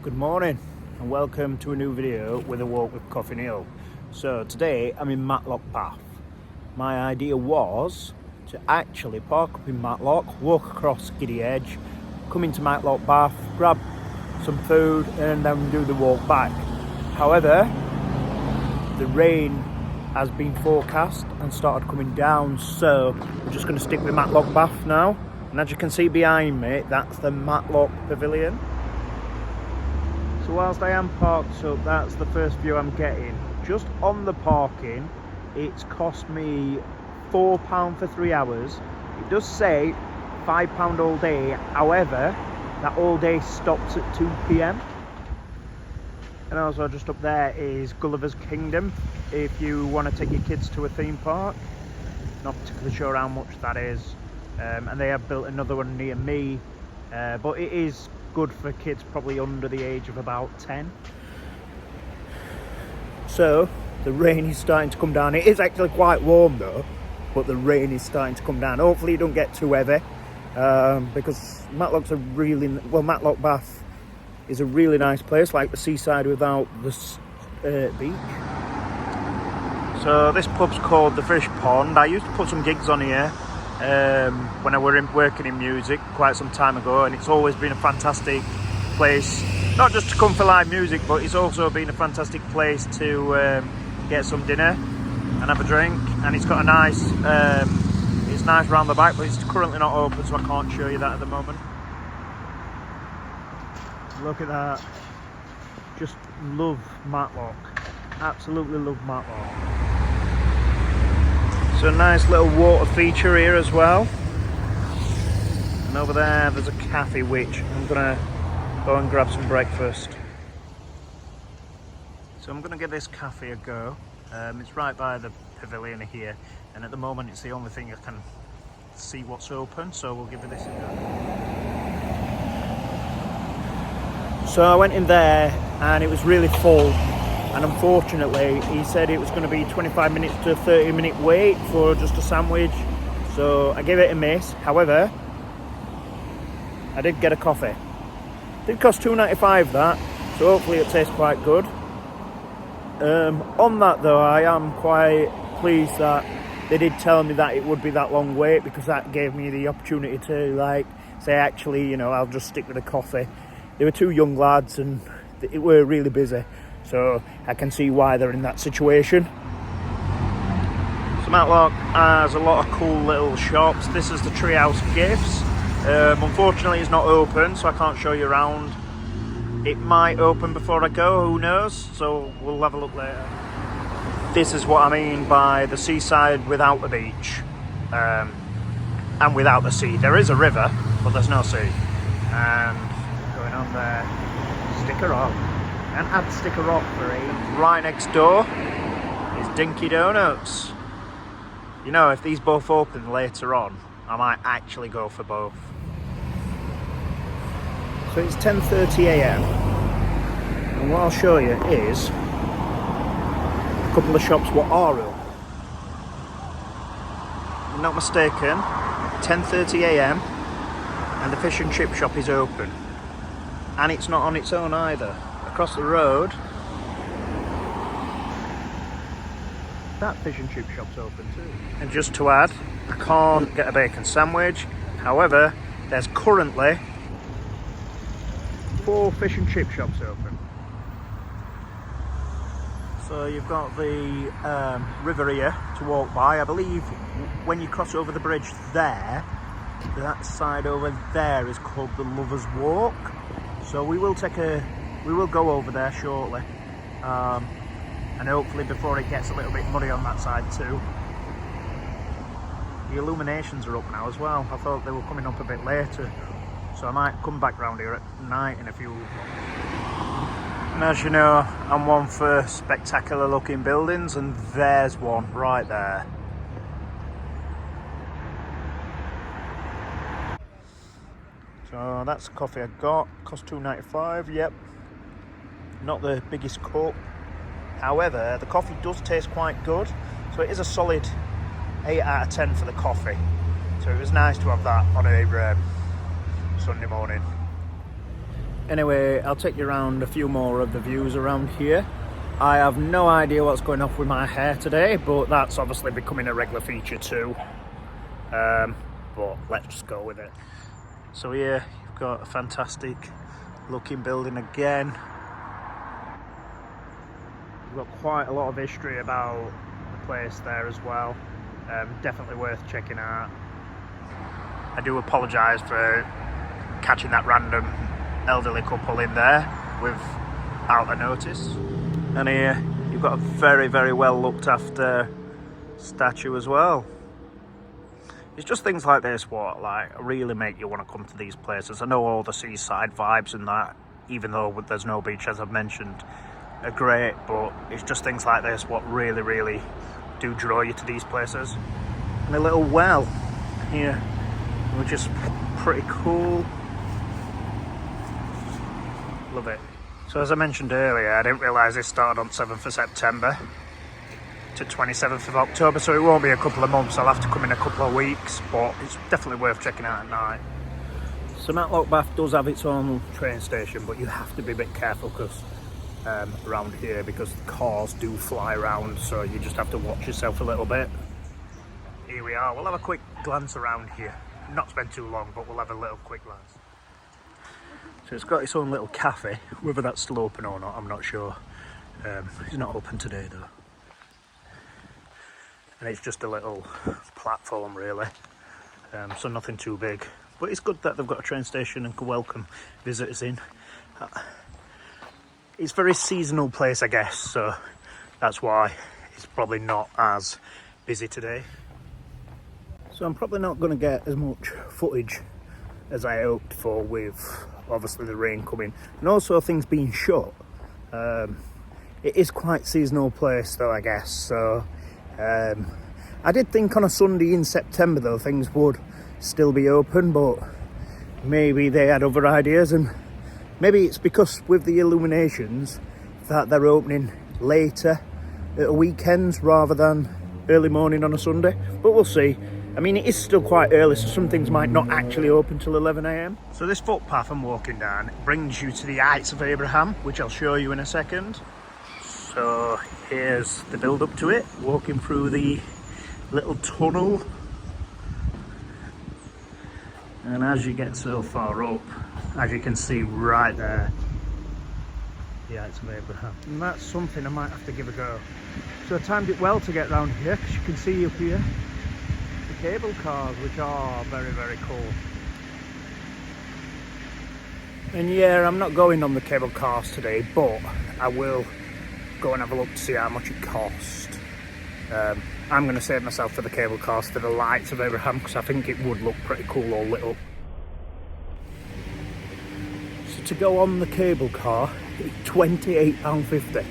Good morning and welcome to a new video with a walk with Coffee Neil. So today I'm in Matlock Bath. My idea was to actually park up in Matlock, walk across Giddy Edge, come into Matlock Bath, grab some food and then do the walk back. However, the rain has been forecast and started coming down, so we're just going to stick with Matlock Bath now. And as you can see behind me, that's the Matlock Pavilion. So whilst I am parked up, that's the first view I'm getting. Just on the parking, it's cost me £4 for 3 hours. It does say £5 all day, however, that all day stops at 2 PM. And also just up there is Gulliver's Kingdom, if you want to take your kids to a theme park. Not particularly sure how much that is. And they have built another one near me, but it is good for kids probably under the age of about 10. So the rain is starting to come down. It is actually quite warm though, but the rain is starting to come down. Hopefully it don't get too heavy, because Matlock Bath is a really nice place, like the seaside without the beach. So this pub's called the Fish Pond. I used to put some gigs on here when I were working in music quite some time ago, and it's always been a fantastic place, not just to come for live music, but it's also been a fantastic place to get some dinner and have a drink. And it's got a nice, it's nice round the back, but it's currently not open, so I can't show you that at the moment. Look at that. Just love Matlock, absolutely love Matlock. So a nice little water feature here as well. And over there's a cafe, which I'm gonna go and grab some breakfast. So I'm gonna give this cafe a go. It's right by the pavilion here, and at the moment it's the only thing I can see what's open, so we'll give this a go. So I went in there and it was really full. And unfortunately, he said it was going to be 25 minutes to 30-minute wait for just a sandwich. So I gave it a miss. However, I did get a coffee. It did cost £2.95 that, so hopefully it tastes quite good. On that though, I am quite pleased that they did tell me that it would be that long wait, because that gave me the opportunity to say, actually, you know, I'll just stick with the coffee. They were two young lads and it were really busy. So I can see why they're in that situation. So Matlock has a lot of cool little shops. This is the Treehouse Gifts. Unfortunately it's not open, so I can't show you around. It might open before I go, who knows? So we'll have a look later. This is what I mean by the seaside without the beach. And without the sea. There is a river, but there's no sea. And going on there, sticker on. And add sticker off for it. Right next door is Dinky Donuts. You know, if these both open later on, I might actually go for both. So it's 10:30 AM, and what I'll show you is a couple of shops what are open. If I'm not mistaken, 10:30 AM, and the fish and chip shop is open. And it's not on its own either. Across the road, that fish and chip shop's open too. And just to add, I can't get a bacon sandwich. However, there's currently 4 fish and chip shops open. So you've got the river here to walk by. I believe when you cross over the bridge there, that side over there is called the Lovers Walk. So we will go over there shortly, and hopefully before it gets a little bit muddy on that side too. The illuminations are up now as well. I thought they were coming up a bit later, so I might come back round here at night in a few. And as you know, I'm one for spectacular looking buildings, and there's one right there. So that's the coffee I got, cost £2.95, yep. Not the biggest cup. However, the coffee does taste quite good, so it is a solid 8 out of 10 for the coffee. So it was nice to have that on a Sunday morning. Anyway, I'll take you around a few more of the views around here. I have no idea what's going on with my hair today, but that's obviously becoming a regular feature too. But let's just go with it. So here you've got a fantastic looking building again. We've got quite a lot of history about the place there as well. Definitely worth checking out. I do apologise for catching that random elderly couple in there without a notice. And here you've got a very, very well looked after statue as well. It's just things like this what like really make you want to come to these places. I know all the seaside vibes and that, even though there's no beach as I've mentioned, are great, but it's just things like this what really do draw you to these places. And a little well here, which is pretty cool. Love it. So as I mentioned earlier, I didn't realise this started on 7th of September to 27th of October, so it won't be a couple of months. I'll have to come in a couple of weeks, but it's definitely worth checking out at night. So Matlock Bath does have its own train station, but you have to be a bit careful because around here, because the cars do fly around, so you just have to watch yourself a little bit. Here we are. We'll have a quick glance around here. Not spend too long, but we'll have a little quick glance. So it's got its own little cafe. Whether that's still open or not, I'm not sure. It's not open today though. And it's just a little platform really, so nothing too big. But it's good that they've got a train station and can welcome visitors in. It's a very seasonal place, I guess, so that's why it's probably not as busy today. So I'm probably not going to get as much footage as I hoped for with obviously the rain coming and also things being shut. It is quite seasonal place though, I guess, so I did think on a Sunday in September though things would still be open, but maybe they had other ideas, and maybe it's because with the illuminations that they're opening later at weekends rather than early morning on a Sunday, but we'll see. I mean, it is still quite early, so some things might not actually open till 11 AM. So this footpath I'm walking down brings you to the Heights of Abraham, which I'll show you in a second. So here's the build up to it, walking through the little tunnel. And as you get so far up, as you can see right there, the Heights of Abraham. And that's something I might have to give a go. So I timed it well to get round here, because you can see up here the cable cars, which are very cool. And yeah, I'm not going on the cable cars today, but I will go and have a look to see how much it cost. I'm going to save myself for the cable cars for the Lights of Abraham, because I think it would look pretty cool all lit up. So to go on the cable car, it's £28.50.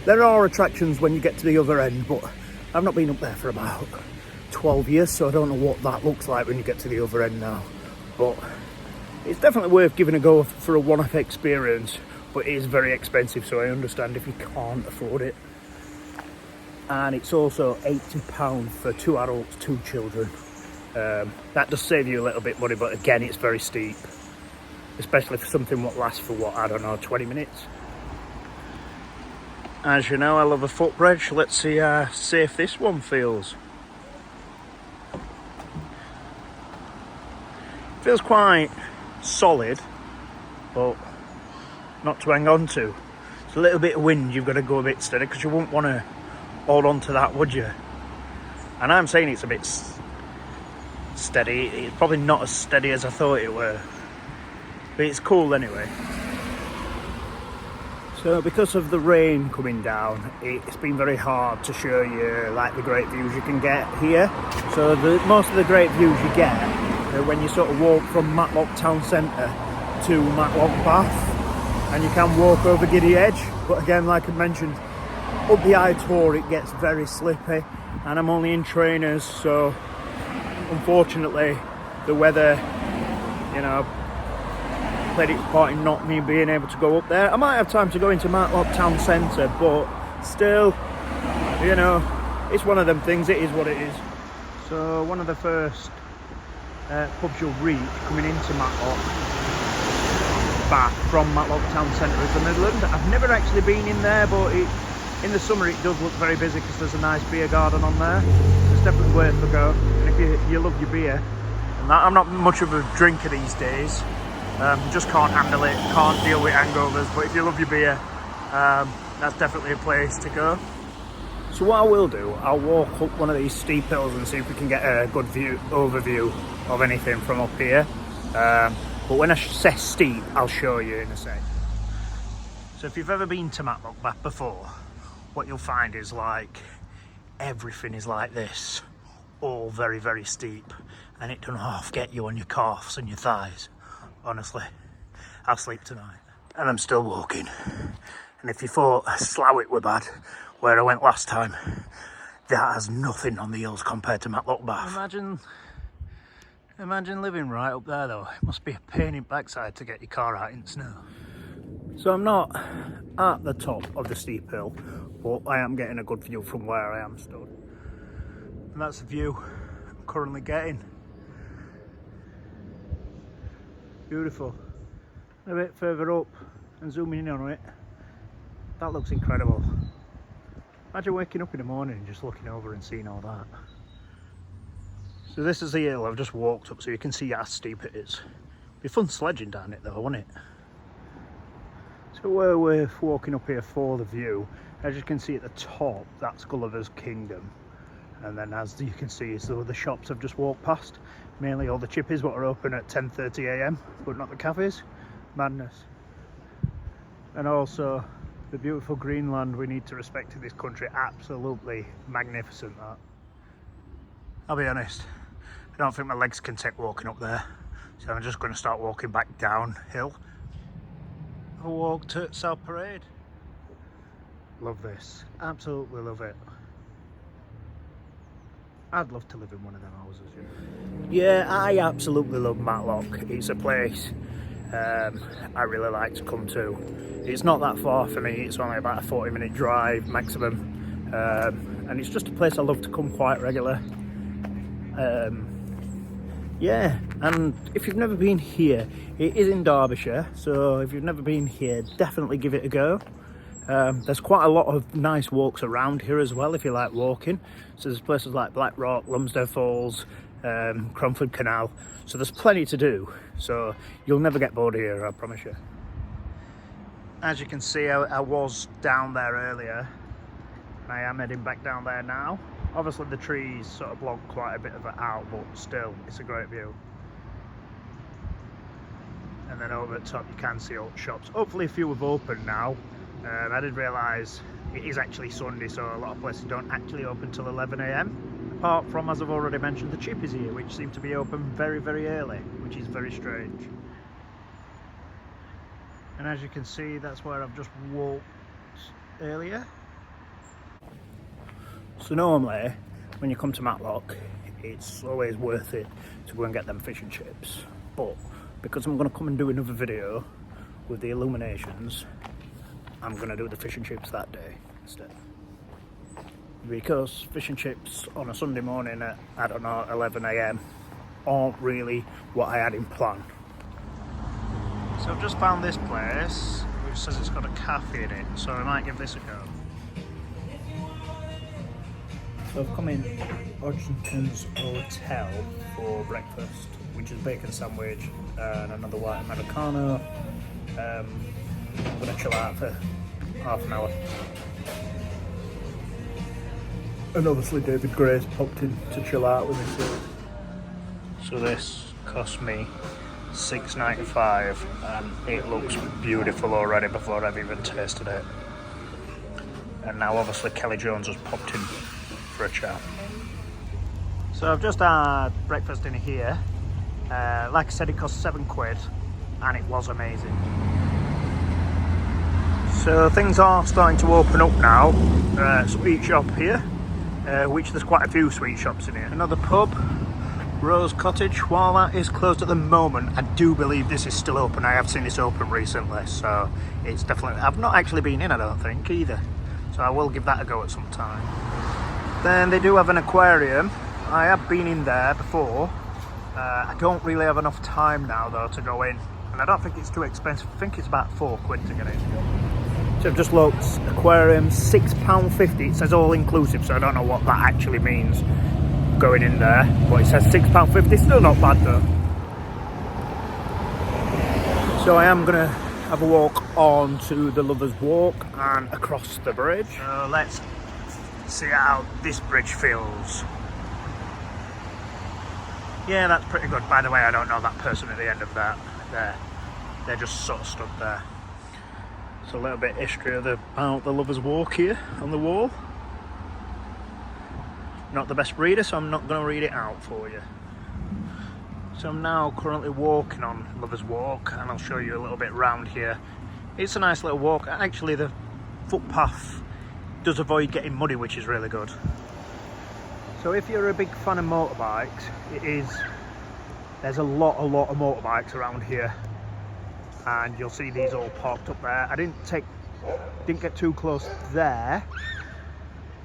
There are attractions when you get to the other end, but I've not been up there for about 12 years, so I don't know what that looks like when you get to the other end now. But it's definitely worth giving a go for a one-off experience, but it is very expensive, so I understand if you can't afford it. And it's also £80 for 2 adults, 2 children. That does save you a little bit money, but again, it's very steep, especially for something what lasts for what, I don't know, 20 minutes. As you know, I love a footbridge. Let's see how safe this one feels. Feels quite solid, but not to hang on to. It's a little bit of wind, you've got to go a bit steady, because you wouldn't want to hold on to that, would you? And I'm saying it's a bit steady. It's probably not as steady as I thought it were, but it's cool anyway. So because of the rain coming down, it's been very hard to show you like the great views you can get here. So most of the great views you get when you sort of walk from Matlock town centre to Matlock Bath, and you can walk over Giddy Edge, but again, like I mentioned, up the high tour it gets very slippy, and I'm only in trainers, so unfortunately the weather, you know, played its part in not me being able to go up there. I might have time to go into Matlock town centre, but still, you know, it's one of them things, it is what it is. So one of the first pubs you'll reach coming into Matlock Bath from Matlock Town Centre of the Midland. I've never actually been in there, but in the summer it does look very busy because there's a nice beer garden on there. It's definitely worth a go. And if you love your beer, and that, I'm not much of a drinker these days. Just can't handle it, can't deal with hangovers. But if you love your beer, that's definitely a place to go. So what I will do, I'll walk up one of these steep hills and see if we can get a good overview of anything from up here. But when I say steep, I'll show you in a sec. So if you've ever been to Matlock Bath before, what you'll find is like everything is like this, all very, very steep, and it doesn't half get you on your calves and your thighs. Honestly, I'll sleep tonight. And I'm still walking. And if you thought Slough were bad, where I went last time, that has nothing on the hills compared to Matlock Bath. Imagine living right up there though. It must be a pain in backside to get your car out in the snow. So I'm not at the top of the steep hill, but I am getting a good view from where I am stood. And that's the view I'm currently getting. Beautiful. A bit further up and zooming in on it. That looks incredible. Imagine waking up in the morning and just looking over and seeing all that. So this is the hill I've just walked up, so you can see how steep it is. Be fun sledging down it though, won't it? So we're walking up here for the view. As you can see at the top, that's Gulliver's Kingdom. And then as you can see, so the shops I've just walked past, mainly all the chippies what are open at 10:30 AM, but not the cafes. Madness. And also the beautiful Greenland we need to respect in this country. Absolutely magnificent, that. I'll be honest, I don't think my legs can take walking up there, so I'm just going to start walking back downhill. I walked at South Parade. Love this, absolutely love it. I'd love to live in one of them houses, you know. Yeah, I absolutely love Matlock. It's a place I really like to come to. It's not that far for me, it's only about a 40-minute drive maximum. And it's just a place I love to come quite regular. Yeah, and if you've never been here, it is in Derbyshire, so if you've never been here, definitely give it a go. There's quite a lot of nice walks around here as well if you like walking. So there's places like Black Rock, Lumsden Falls, Cromford Canal, so there's plenty to do, so you'll never get bored here, I promise you. As you can see, I was down there earlier, and I am heading back down there now. Obviously the trees sort of block quite a bit of it out, but still, it's a great view. And then over at the top you can see all the shops. Hopefully a few have opened now. I did realise it is actually Sunday, so a lot of places don't actually open till 11 AM. Apart from, as I've already mentioned, the chippies here, which seem to be open very, very early, which is very strange. And as you can see, that's where I've just walked earlier. So normally, when you come to Matlock, it's always worth it to go and get them fish and chips. But because I'm going to come and do another video with the illuminations, I'm going to do the fish and chips that day instead. Because fish and chips on a Sunday morning at, I don't know, 11 AM aren't really what I had in plan. So I've just found this place, which says it's got a cafe in it, so I might give this a go. So I've come in Hodgson's Hotel for breakfast, which is bacon sandwich and another white Americano. I'm going to chill out for half an hour. And obviously David Gray's popped in to chill out with me too. So this cost me $6.95 and it looks beautiful already before I've even tasted it. And now obviously Kelly Jones has popped in for a chat. So I've just had breakfast in here. Like I said, it cost £7 and it was amazing. So things are starting to open up now. Sweet shop here, which there's quite a few sweet shops in here. Another pub, Rose Cottage. While that is closed at the moment, I do believe this is still open. I have seen this open recently, so it's definitely, I've not actually been in, I don't think, either. So I will give that a go at some time. Then they do have an aquarium. I have been in there before. I don't really have enough time now though to go in. and I don't think it's too expensive. I think it's about £4 to get in. So I've just looked, aquarium £6.50. It says all inclusive, so I don't know what that actually means going in there, but it says £6.50. Still not bad though. So I am gonna have a walk on to the Lovers Walk and across the bridge. So let's see how this bridge feels. Yeah, that's pretty good. By the way, I don't know that person at the end of that there. They're just sort of stood there. So a little bit of history about the Lovers Walk here on the wall. Not the best reader, so I'm not going to read it out for you. So I'm now currently walking on Lovers Walk, and I'll show you a little bit round here. It's a nice little walk. Actually, the footpath does avoid getting muddy, which is really good. So if you're a big fan of motorbikes, there's a lot of motorbikes around here, and you'll see these all parked up there. I didn't get too close there,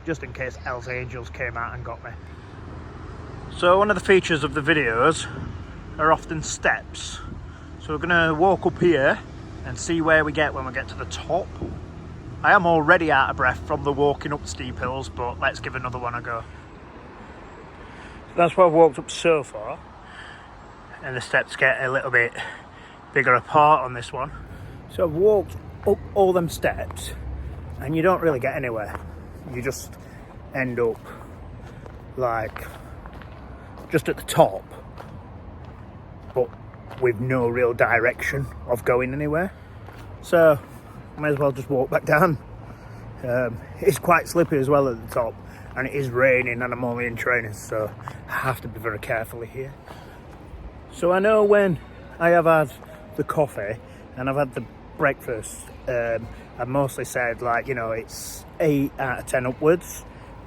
just in case Hells Angels came out and got me. So one of the features of the videos are often steps. So we're gonna walk up here and see where we get when we get to the top. I am already out of breath from the walking up steep hills, but let's give another one a go. That's where I've walked up so far, and the steps get a little bit bigger apart on this one. So I've walked up all them steps and you don't really get anywhere. You just end up like just at the top, but with no real direction of going anywhere. So I may as well just walk back down. It's quite slippy as well at the top, and it is raining and I'm only in trainers, so I have to be very careful here. So I know when I have had the coffee and I've had the breakfast, I've mostly said, like, you know, it's 8 out of 10 upwards,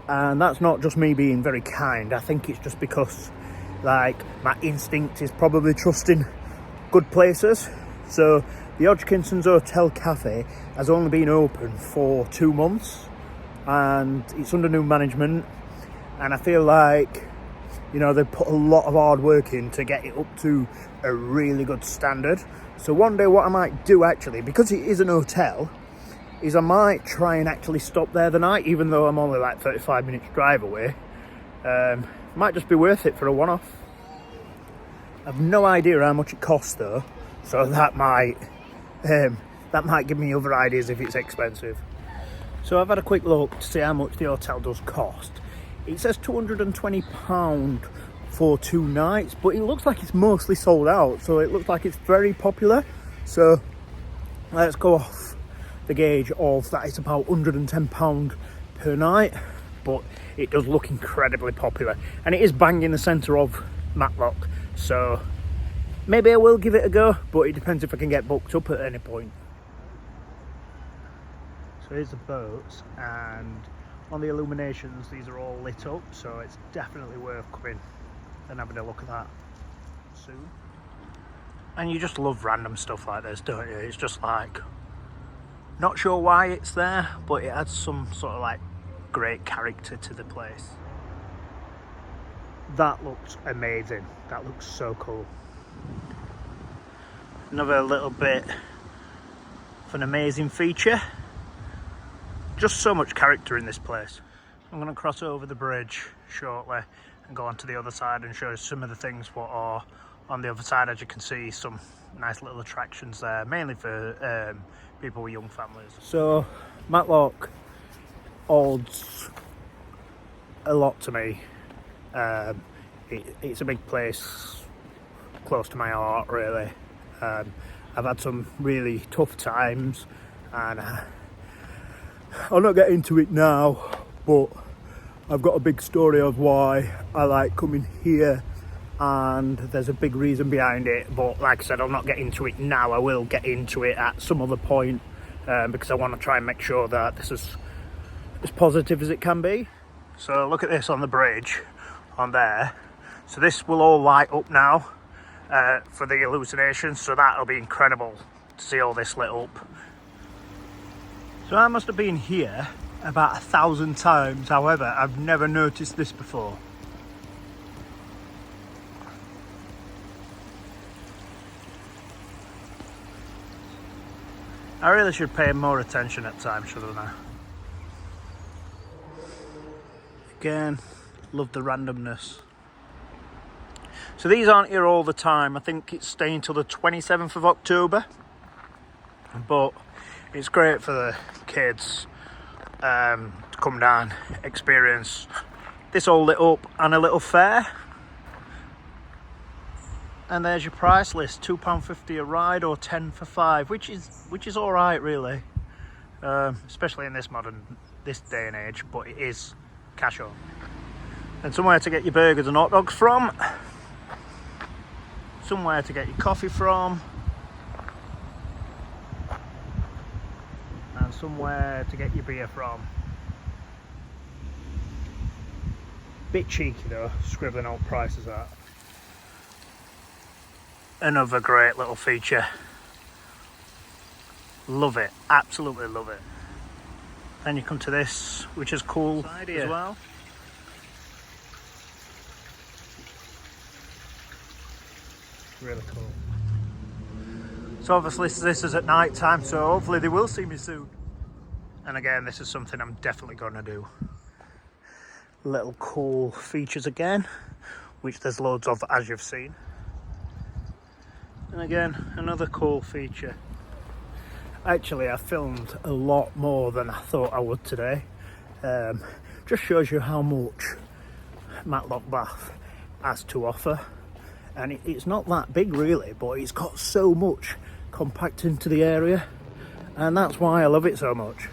and that's not just me being very kind. I think it's just because, like, my instinct is probably trusting good places. So the Hodgkinson's Hotel Cafe has only been open for 2 months, and it's under new management, and I feel like, you know, they've put a lot of hard work in to get it up to a really good standard. So one day what I might do, actually, because it is an hotel, is I might try and actually stop there the night, even though I'm only like 35 minutes drive away. Might just be worth it for a one-off. I've no idea how much it costs though, so that might give me other ideas if it's expensive. So I've had a quick look to see how much the hotel does cost. It says £220 for 2 nights, but it looks like it's mostly sold out, so it looks like it's very popular. So let's go off the gauge of that. It's about £110 per night, but it does look incredibly popular, and it is bang in the centre of Matlock, so maybe I will give it a go, but it depends if I can get booked up at any point. So here's the boats, and on the illuminations these are all lit up, so it's definitely worth coming and having a look at that soon. And you just love random stuff like this, don't you? It's just like, not sure why it's there, but it adds some sort of like great character to the place. That looks amazing. That looks so cool. Another little bit of an amazing feature. Just so much character in this place. I'm going to cross over the bridge shortly and go on to the other side and show you some of the things what are on the other side. As you can see, some nice little attractions there, mainly for people with young families. So Matlock holds a lot to me. It's a big place, close to my heart, really. I've had some really tough times, and I'll not get into it now, but I've got a big story of why I like coming here, and there's a big reason behind it. But like I said, I'll not get into it now. I will get into it at some other point, because I want to try and make sure that this is as positive as it can be. So look at this on the bridge on there. So this will all light up now for the hallucinations, so that'll be incredible to see all this lit up. So I must have been here about 1,000 times, however I've never noticed this before. I really should pay more attention at times, shouldn't I? Again, love the randomness. So these aren't here all the time. I think it's staying till the 27th of October. But it's great for the kids to come down, experience this all lit up and a little fair. And there's your price list, £2.50 a ride or 10 for 5, which is all right really, especially in this day and age. But it is cash on. And somewhere to get your burgers and hot dogs from, somewhere to get your coffee from, and somewhere to get your beer from. Bit cheeky though, scribbling out prices at. Another great little feature. Love it, absolutely love it. Then you come to this, which is cool as well. Really cool. So obviously this is at night time, so hopefully they will see me soon. And again, this is something I'm definitely going to do. Little cool features again, which there's loads of as you've seen. And again, another cool feature. Actually, I filmed a lot more than I thought I would today. Just shows you how much Matlock Bath has to offer. And it's not that big really, but it's got so much compact into the area. And that's why I love it so much.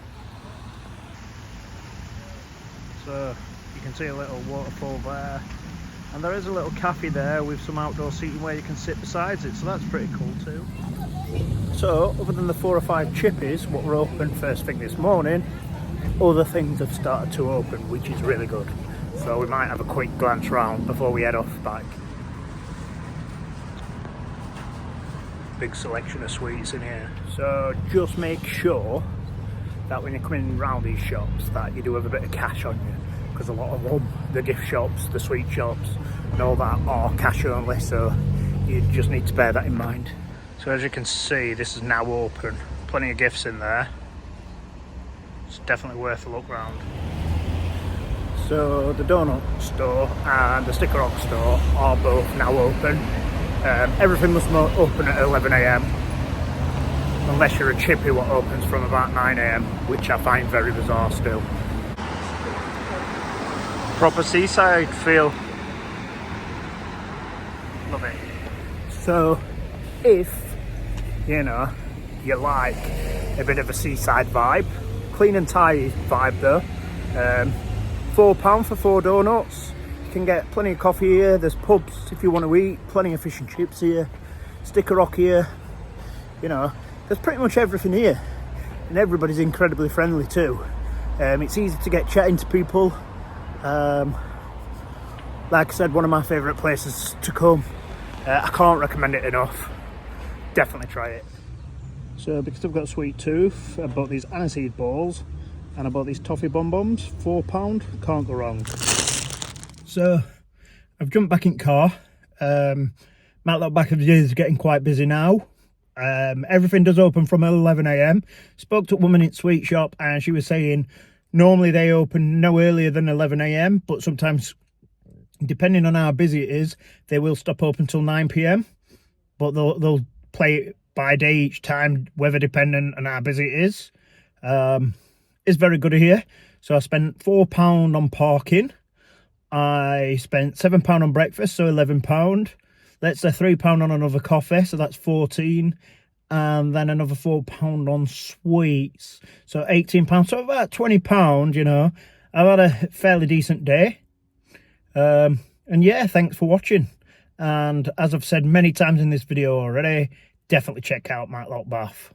So you can see a little waterfall there. And there is a little cafe there with some outdoor seating where you can sit besides it, so that's pretty cool too. So, other than the 4 or 5 chippies, what were open first thing this morning, other things have started to open, which is really good. So we might have a quick glance round before we head off back. Big selection of sweets in here. So just make sure that when you're coming round these shops that you do have a bit of cash on you. Because a lot of them, the gift shops, the sweet shops and all that are cash only, so you just need to bear that in mind. So as you can see, this is now open. Plenty of gifts in there. It's definitely worth a look round. So the donut store and the sticker rock store are both now open. Everything must open at 11 AM unless you're a chippy, what opens from about 9 AM, which I find very bizarre still. Proper seaside feel. Love it. So if you know you like a bit of a seaside vibe, clean and tidy vibe though, £4 for 4 donuts. You can get plenty of coffee here. There's pubs if you want to eat, plenty of fish and chips here, sticker rock here, you know, there's pretty much everything here, and everybody's incredibly friendly too. It's easy to get chatting to people. Like I said, one of my favourite places to come. I can't recommend it enough. Definitely try it. So because I've got a sweet tooth, I bought these aniseed balls and I bought these toffee bonbons, £4, can't go wrong. So I've jumped back in car. Matlock Bath is getting quite busy now. Everything does open from 11 AM. Spoke to a woman in sweet shop and she was saying normally they open no earlier than 11 AM, but sometimes, depending on how busy it is, they will stop open till 9 PM. But they'll play it by day each time, weather dependent on how busy it is. It's very good here. So I spent £4 on parking. I spent £7 on breakfast, so £11. Let's say £3 on another coffee, so that's 14. And then another £4 on sweets, so £18. So about £20, you know. I've had a fairly decent day. And yeah, thanks for watching. And as I've said many times in this video already, definitely check out Matlock Bath.